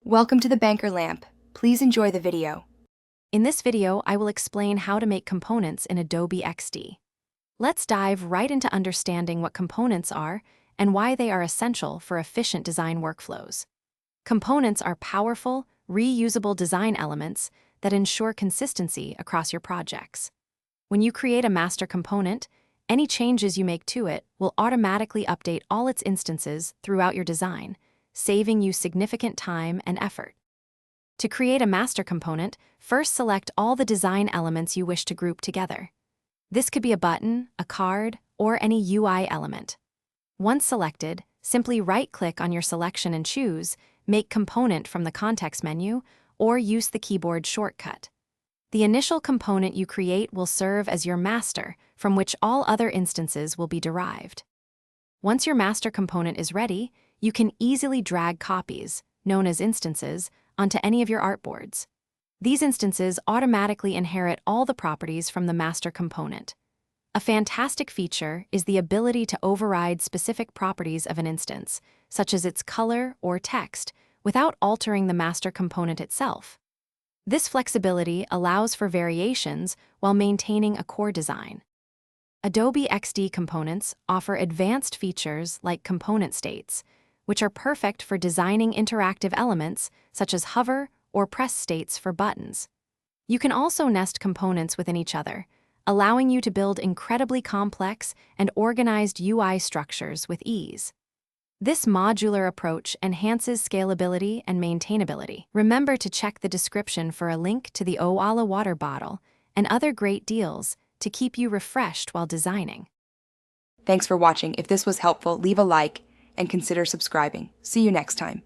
Welcome to the Banker Lamp. Please enjoy the video. In this video, I will explain how to make components in Adobe XD. Let's dive right into understanding what components are and why they are essential for efficient design workflows. Components are powerful, reusable design elements that ensure consistency across your projects. When you create a master component, any changes you make to it will automatically update all its instances throughout your design, saving you significant time and effort. To create a master component, first select all the design elements you wish to group together. This could be a button, a card, or any UI element. Once selected, simply right-click on your selection and choose Make Component from the context menu, or use the keyboard shortcut. The initial component you create will serve as your master, from which all other instances will be derived. Once your master component is ready, you can easily drag copies, known as instances, onto any of your artboards. These instances automatically inherit all the properties from the master component. A fantastic feature is the ability to override specific properties of an instance, such as its color or text, without altering the master component itself. This flexibility allows for variations while maintaining a core design. Adobe XD components offer advanced features like component states, which are perfect for designing interactive elements such as hover or press states for buttons. You can also nest components within each other, allowing you to build incredibly complex and organized UI structures with ease. This modular approach enhances scalability and maintainability. Remember to check the description for a link to the Owala water bottle and other great deals to keep you refreshed while designing. Thanks for watching. If this was helpful, leave a like and consider subscribing. See you next time.